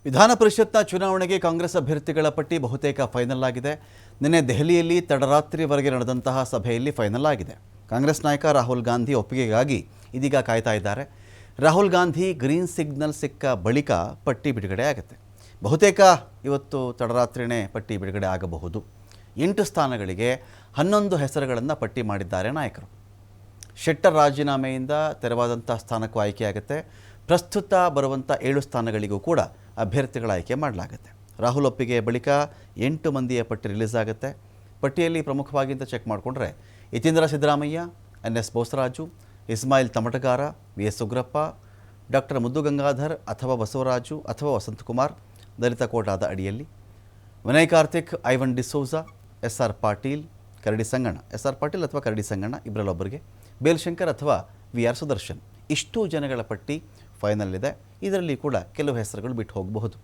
ವಿಧಾನ ಪರಿಷತ್ನ ಚುನಾವಣೆಗೆ ಕಾಂಗ್ರೆಸ್ ಅಭ್ಯರ್ಥಿಗಳ ಪಟ್ಟಿ ಬಹುತೇಕ ಫೈನಲ್ ಆಗಿದೆ. ನಿನ್ನೆ ದೆಹಲಿಯಲ್ಲಿ ತಡರಾತ್ರಿವರೆಗೆ ನಡೆದಂತಹ ಸಭೆಯಲ್ಲಿ ಫೈನಲ್ ಆಗಿದೆ. ಕಾಂಗ್ರೆಸ್ ನಾಯಕ ರಾಹುಲ್ ಗಾಂಧಿ ಒಪ್ಪಿಗೆಗಾಗಿ ಇದೀಗ ಕಾಯ್ತಾ ಇದ್ದಾರೆ. ರಾಹುಲ್ ಗಾಂಧಿ ಗ್ರೀನ್ ಸಿಗ್ನಲ್ ಸಿಕ್ಕ ಬಳಿಕ ಪಟ್ಟಿ ಬಿಡುಗಡೆ ಆಗುತ್ತೆ. ಬಹುತೇಕ ಇವತ್ತು ತಡರಾತ್ರಿನೇ ಪಟ್ಟಿ ಬಿಡುಗಡೆ ಆಗಬಹುದು. 8 ಸ್ಥಾನಗಳಿಗೆ 11 ಹೆಸರುಗಳನ್ನು ಪಟ್ಟಿ ಮಾಡಿದ್ದಾರೆ ನಾಯಕರು. ಶೆಟ್ಟರ್ ರಾಜೀನಾಮೆಯಿಂದ ತೆರವಾದಂಥ ಸ್ಥಾನಕ್ಕೂ ಆಯ್ಕೆಯಾಗುತ್ತೆ. ಪ್ರಸ್ತುತ ಬರುವಂಥ 7 ಸ್ಥಾನಗಳಿಗೂ ಕೂಡ ಅಭ್ಯರ್ಥಿಗಳ ಆಯ್ಕೆ ಮಾಡಲಾಗುತ್ತೆ. ರಾಹುಲ್ ಒಪ್ಪಿಗೆ ಬಳಿಕ 8 ಮಂದಿಯ ಪಟ್ಟಿ ರಿಲೀಸ್ ಆಗುತ್ತೆ. ಪಟ್ಟಿಯಲ್ಲಿ ಪ್ರಮುಖವಾಗಿ ಅಂತ ಚೆಕ್ ಮಾಡಿಕೊಂಡ್ರೆ Yathindra Siddaramaiah, NS Bosaraju, Ismail Tamatgar, VS Ugrappa, doctor Muddugangadhar ಅಥವಾ ಬಸವರಾಜು ಅಥವಾ ವಸಂತಕುಮಾರ್ ದಲಿತ ಕೋಟಾದ ಅಡಿಯಲ್ಲಿ, ವಿನಯ್ ಕಾರ್ತಿಕ್, ಐವನ್ ಡಿಸೋಜಾ, SR ಪಾಟೀಲ್, ಕರಡಿ ಸಂಗಣ್ಣ, SR ಪಾಟೀಲ್ ಅಥವಾ ಕರಡಿ ಸಂಗಣ್ಣ ಇಬ್ಬರಲ್ಲೊಬ್ಬರಿಗೆ, ಬೇಲ್ಶಂಕರ್ ಅಥವಾ VR ಸುದರ್ಶನ್. ಇಷ್ಟು ಜನಗಳ ಪಟ್ಟಿ ಫೈನಲ್ ಇದೆ. ಇದರಲ್ಲಿ ಕೂಡ ಕೆಲವು ಹೆಸರುಗಳು ಬಿಟ್ಟು ಹೋಗಬಹುದು.